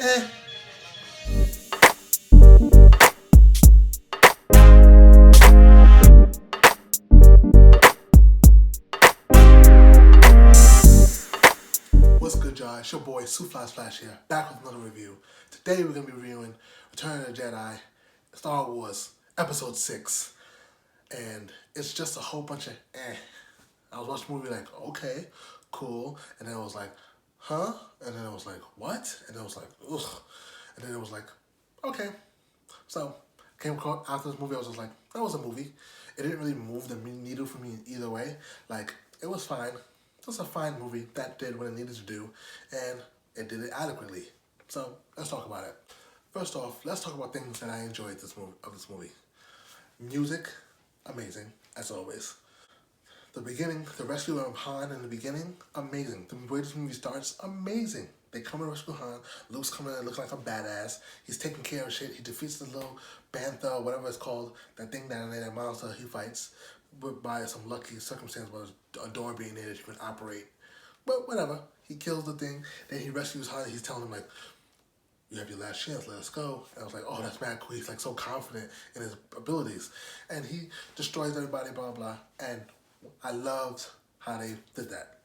eh. What's good, y'all? It's your boy Suflash here, back with another review. Today we're gonna be reviewing Return of the Jedi, Star Wars, Episode 6, and it's just a whole bunch of eh. I was watching the movie like, okay, cool, and then I was like, huh? And then I was like, what? And then I was like, ugh. And then it was like, okay. So, came across after this movie, I was just like, that was a movie. It didn't really move the needle for me either way. Like, it was fine. Just a fine movie that did what it needed to do, and it did it adequately. So, let's talk about it. First off, let's talk about things that I enjoyed this movie. Music, amazing, as always. The beginning, the rescue of Han in the beginning, amazing. The way this movie starts, amazing. They come to rescue Han. Luke's coming in, looks like a badass. He's taking care of shit. He defeats the little bantha, or whatever it's called, that thing down there, that monster he fights, by some lucky circumstance, where there's a door being there that you can operate. But whatever. He kills the thing. Then he rescues Han. He's telling him, like, you have your last chance, let us go. And I was like, oh, that's mad cool. He's like so confident in his abilities. And he destroys everybody, blah, blah. And I loved how they did that.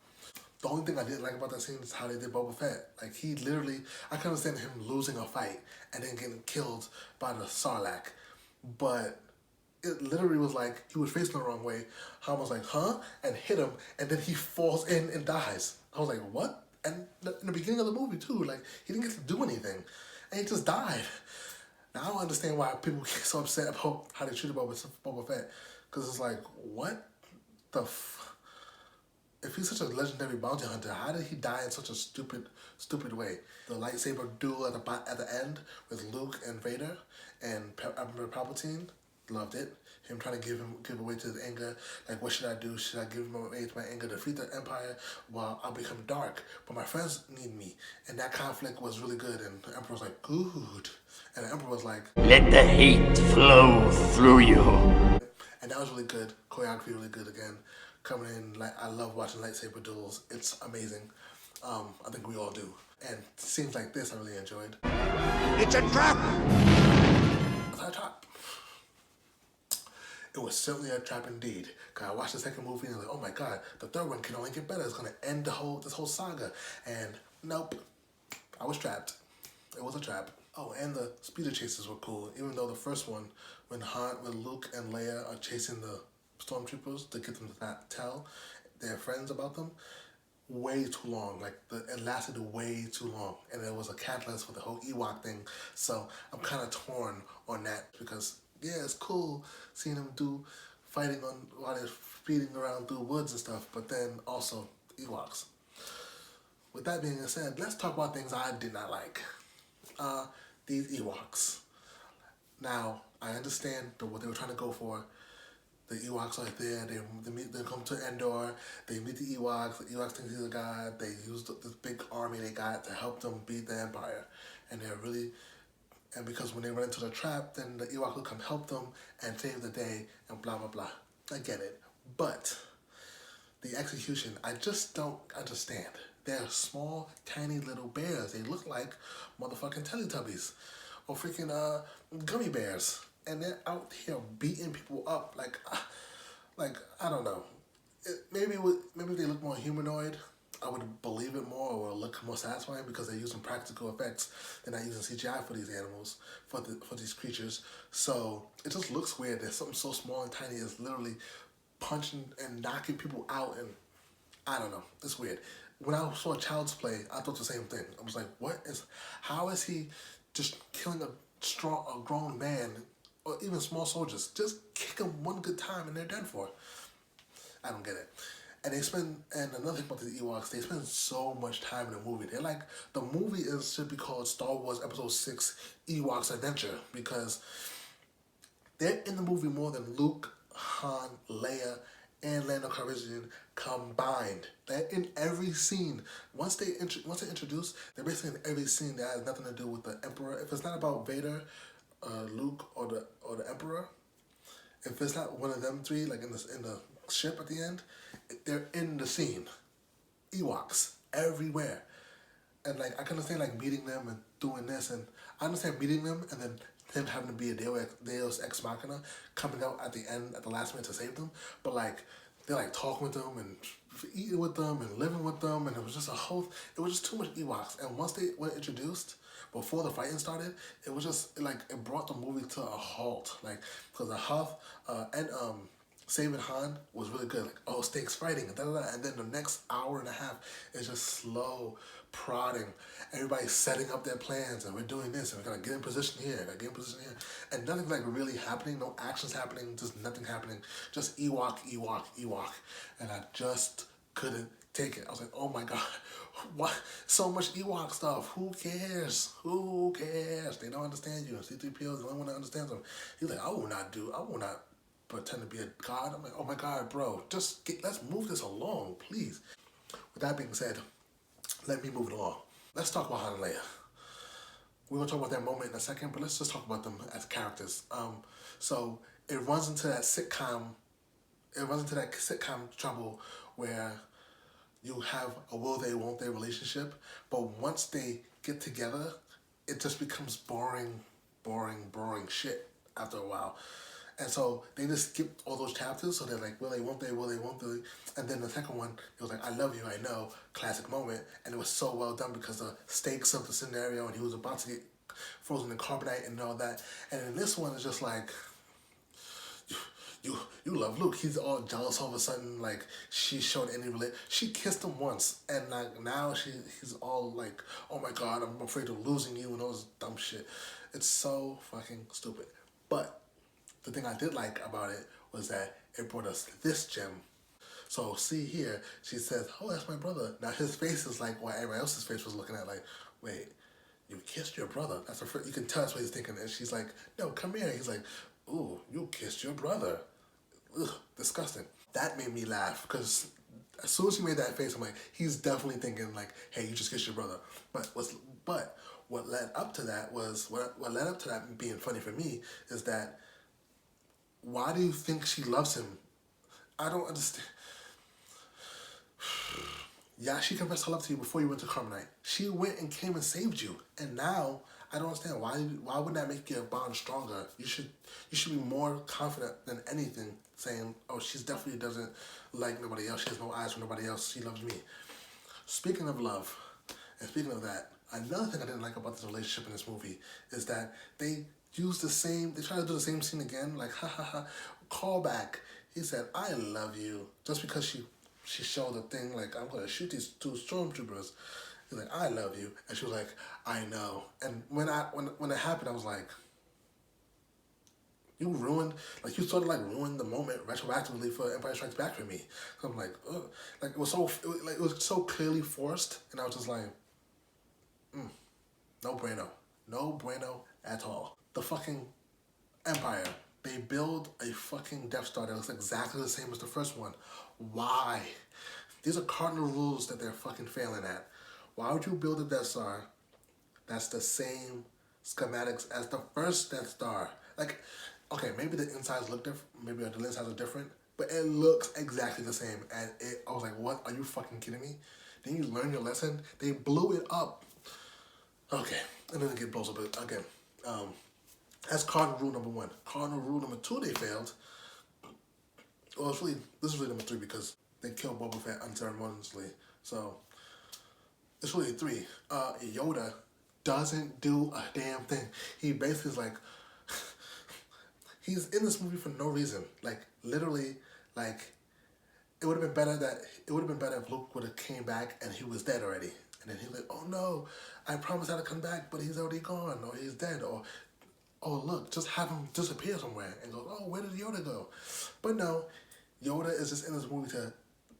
The only thing I didn't like about that scene is how they did Boba Fett. Like, he literally, I can understand him losing a fight and then getting killed by the Sarlacc. But it literally was like, he was facing the wrong way. Han was like, huh? And hit him, and then he falls in and dies. I was like, what? And in the beginning of the movie, too, like, he didn't get to do anything. And he just died. Now, I don't understand why people get so upset about how they treated Boba Fett. Because it's like, what the if he's such a legendary bounty hunter, how did he die in such a stupid way? The lightsaber duel at the end with Luke and Vader and Emperor Palpatine, loved it. Him trying to give away to his anger, like, what should I do? Should I give him away to my anger, defeat the Empire while I'll become dark? But my friends need me, and that conflict was really good. And the Emperor was like, good, and the Emperor was like, let the hate flow through you. And that was really good. Choreography really good again. Coming in, like, I love watching lightsaber duels. It's amazing. I think we all do. And scenes like this I really enjoyed. It's a trap! It's a trap. It was certainly a trap indeed. Cause I watched the second movie and I was like, oh my god, the third one can only get better. It's gonna end this whole saga. And nope, I was trapped. It was a trap. Oh, and the speeder chases were cool. Even though the first one, when Luke and Leia are chasing the stormtroopers to get them to not tell their friends about them, way too long. Like, it lasted way too long, and there was a catalyst for the whole Ewok thing. So I'm kind of torn on that because yeah, it's cool seeing them fighting while they're speeding around through woods and stuff, but then also Ewoks. With that being said, let's talk about things I did not like. These Ewoks. Now, I understand what they were trying to go for. The Ewoks are there, they come to Endor, they meet the Ewoks think he's a god, they use this big army they got to help them beat the Empire. And because when they run into the trap, then the Ewoks will come help them and save the day and blah, blah, blah. I get it. But the execution, I just don't understand. They're small, tiny little bears. They look like motherfucking Teletubbies or freaking gummy bears. And they're out here beating people up like I don't know. Maybe if they look more humanoid, I would believe it more, or look more satisfying because they're using practical effects. They're not using CGI for these animals, for these creatures. So it just looks weird. There's something so small and tiny is literally punching and knocking people out, and I don't know. It's weird. When I saw Child's Play, I thought the same thing. I was like, how is he just killing a grown man, or even small soldiers? Just kick them one good time and they're done for. I don't get it. And another thing about the Ewoks, they spend so much time in the movie. They're like, the movie should be called Star Wars Episode 6 Ewoks Adventure, because they're in the movie more than Luke, Han, Leia, and Lando Calrissian combined. They're in every scene. Once they introduce, they're basically in every scene that has nothing to do with the Emperor. If it's not about Vader, Luke, or the Emperor, if it's not one of them three, like in the ship at the end, they're in the scene. Ewoks everywhere. And like I can understand like meeting them and doing this, and I understand meeting them and then him having to be a Deus ex machina coming out at the end at the last minute to save them. But like they're like talking with them and eating with them and living with them, and it was just a whole. It was just too much Ewoks. And once they were introduced, before the fighting started, it was just like it brought the movie to a halt. Like because the Huff and Saving Han was really good. Like, oh, stakes fighting, da, da, da. And then the next hour and a half is just slow prodding. Everybody's setting up their plans, and we're doing this, and we're gonna get in position here, gotta get in position here, and nothing's like really happening. No actions happening, just nothing happening. Just Ewok, Ewok, Ewok, and I just couldn't take it. I was like, oh my god, what? So much Ewok stuff. Who cares? Who cares? They don't understand you. C-3PO is the only one that understands them. He's like, I will not pretend to be a god. I'm like, oh my god, bro, let's move this along, please. With that being said, let me move it along. Let's talk about Han and Leia. We're gonna talk about that moment in a second, but let's just talk about them as characters. So it runs into that sitcom. It runs into that sitcom trouble where you have a will they, won't they relationship, but once they get together, it just becomes boring shit after a while. And so they just skip all those chapters, so they're like, will they, won't they, will they, won't they? And then the second one, it was like, I love you, I know, classic moment. And it was so well done because the stakes of the scenario, and he was about to get frozen in carbonite and all that. And in this one, it's just like, you love Luke. He's all jealous all of a sudden, like, she showed any she kissed him once, and like now he's all like, oh my god, I'm afraid of losing you and all this dumb shit. It's so fucking stupid. But the thing I did like about it was that it brought us this gem. So see here, she says, oh, that's my brother. Now his face is like what everybody else's face was looking at, like, wait, you kissed your brother? That's you can tell that's what he's thinking. And she's like, no, come here. He's like, ooh, you kissed your brother. Ugh, disgusting. That made me laugh because as soon as he made that face, I'm like, he's definitely thinking like, hey, you just kissed your brother. But what led up to that was what led up to that being funny for me is that why do you think she loves him? I don't understand. Yeah, she confessed her love to you before you went to Carbonite. She went and came and saved you, and now I don't understand why wouldn't that make your bond stronger? You should be more confident than anything, saying, oh, she definitely doesn't like nobody else. She has no eyes for nobody else. She loves me. Speaking of love, and speaking of that, another thing I didn't like about this relationship in this movie is that they try to do the same scene again, like, ha ha ha, call back. He said, I love you, just because she showed the thing, like, I'm going to shoot these two stormtroopers. He's like, I love you. And she was like, I know. And when it happened, I was like, you sort of ruined the moment retroactively for Empire Strikes Back for me. So I'm like, ugh. Like, it was so clearly forced, and I was just like, no bueno. No bueno at all. The fucking Empire, they build a fucking Death Star that looks exactly the same as the first one. Why? These are cardinal rules that they're fucking failing at. Why would you build a Death Star that's the same schematics as the first Death Star? Like, okay, maybe the insides look different, maybe the insides are different, but it looks exactly the same. And I was like, what? Are you fucking kidding me? Didn't you learn your lesson? They blew it up. Okay, and then it blows up again. That's cardinal rule number 1. Cardinal rule number 2, they failed. Well, this is really number 3 because they killed Boba Fett unceremoniously. So, it's really 3. Yoda doesn't do a damn thing. He basically is like, he's in this movie for no reason. Like, literally, like, it would have been better if Luke would have came back and he was dead already. And then he's like, oh no, I promised I'd come back, but he's already gone, or he's dead, or, oh look, just have him disappear somewhere and go, oh, where did Yoda go? But no, Yoda is just in this movie to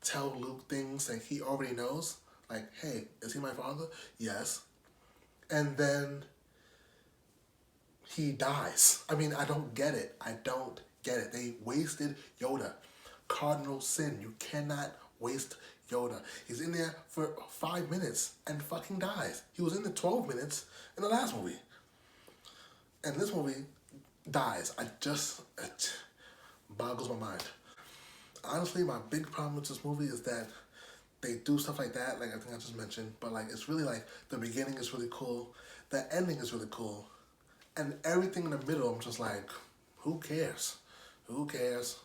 tell Luke things that he already knows. Like, hey, is he my father? Yes. And then he dies. I mean, I don't get it. They wasted Yoda. Cardinal sin. You cannot waste Yoda. He's in there for 5 minutes and fucking dies. He was in the 12 minutes in the last movie. And this movie dies. It boggles my mind. Honestly, my big problem with this movie is that they do stuff like that, like I think I just mentioned, but like it's really like the beginning is really cool, the ending is really cool, and everything in the middle, I'm just like, who cares? Who cares?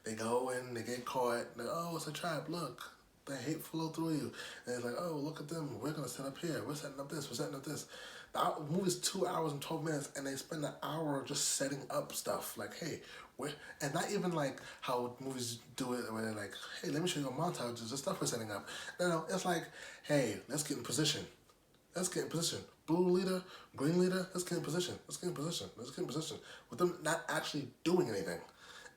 They go in, they get caught, oh, it's a trap, look. The hate flow through you. And it's like, oh, look at them. We're going to set up here. We're setting up this. We're setting up this. The movie's 2 hours and 12 minutes, and they spend an hour just setting up stuff. Like, hey, and not even like how movies do it, where they're like, hey, let me show you a montage of the stuff we're setting up. No, it's like, hey, let's get in position. Let's get in position. Blue leader, green leader, let's get in position. Let's get in position. Let's get in position. With them not actually doing anything.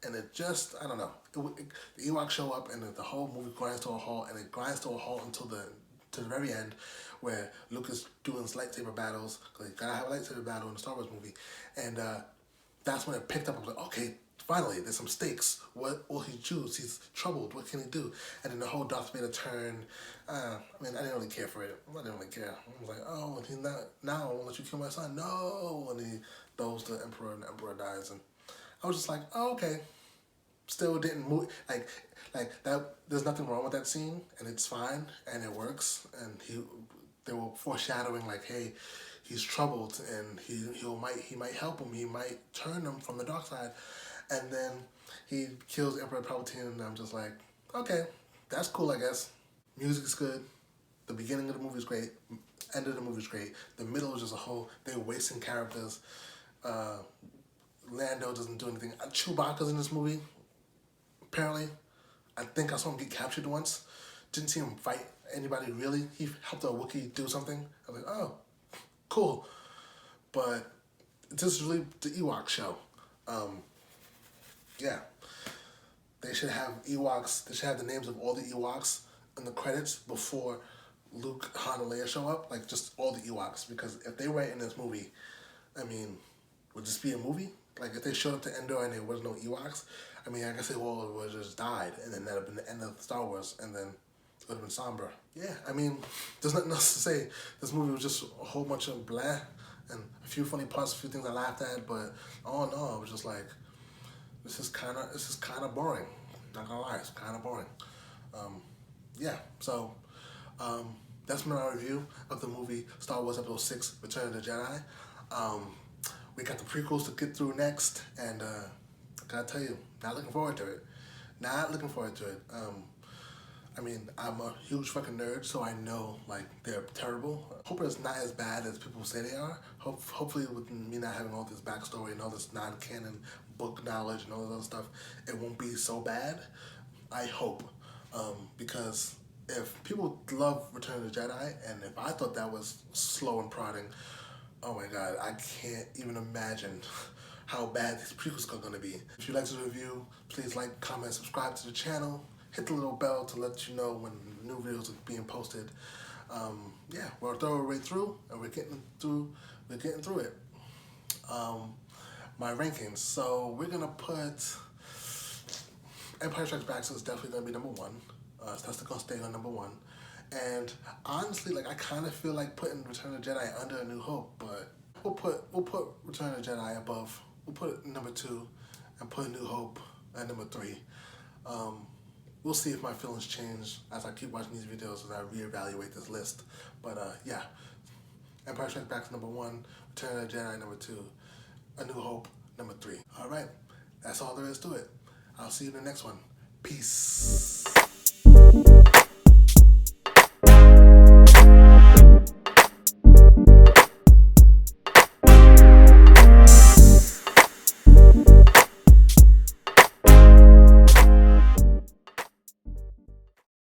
And it just, I don't know. The Ewoks show up and the whole movie grinds to a halt, and it grinds to a halt until to the very end, where Luke is doing his lightsaber battles, because you gotta have a lightsaber battle in the Star Wars movie. And that's when it picked up. I was like, okay, finally, there's some stakes. What will he choose? He's troubled. What can he do? And then the whole Darth Vader turn. I mean, I didn't really care for it. I didn't really care. I was like, oh, and he's not, now I won't let you kill my son. No. And he throws the Emperor, and the Emperor dies. And I was just like, oh, okay. Still didn't move, like that. There's nothing wrong with that scene, and it's fine, and it works. And they were foreshadowing like, hey, he's troubled, and he might help him. He might turn him from the dark side, and then he kills Emperor Palpatine, and I'm just like, okay, that's cool, I guess. Music's good. The beginning of the movie is great. End of the movie is great. The middle is just a whole. They're wasting characters. Lando doesn't do anything. Chewbacca's in this movie. Apparently, I think I saw him get captured once. Didn't see him fight anybody really. He helped a Wookiee do something. I was like, oh, cool. But this is really the Ewok show. Yeah. They should have Ewoks. They should have the names of all the Ewoks in the credits before Luke, Han, and Leia show up. Like, just all the Ewoks. Because if they were in this movie, I mean, would this be a movie? Like, if they showed up to Endor and there was no Ewoks, I mean, I guess they all would have just died, and then that would have been the end of Star Wars, and then it would have been somber. Yeah, I mean, there's nothing else to say. This movie was just a whole bunch of blah, and a few funny parts, a few things I laughed at, but all in all, it was just like, this is kind of boring. Not gonna lie, it's kind of boring. Yeah, so that's been our review of the movie Star Wars Episode 6: Return of the Jedi. We got the prequels to get through next, and I gotta tell you, not looking forward to it. Not looking forward to it. I mean, I'm a huge fucking nerd, so I know, like, they're terrible. Hope it's not as bad as people say they are. Hopefully, with me not having all this backstory and all this non-canon book knowledge and all this other stuff, it won't be so bad. I hope. Because if people love Return of the Jedi, and if I thought that was slow and prodding, oh my god, I can't even imagine how bad these prequels are going to be. If you like this review, please like, comment, subscribe to the channel. Hit the little bell to let you know when new videos are being posted. Yeah, we're a thorough way through, and we're getting through it. My rankings. So we're gonna put Empire Strikes Back is definitely gonna be number one. That's gonna stay on number one. And honestly, like, I kind of feel like putting Return of the Jedi under A New Hope, but we'll put Return of the Jedi above. We'll put it number 2 and put A New Hope at number 3. We'll see if my feelings change as I keep watching these videos, as I reevaluate this list. But yeah, Empire Strikes Back is number 1, Return of the Jedi number 2, A New Hope number 3. All right, that's all there is to it. I'll see you in the next one. Peace.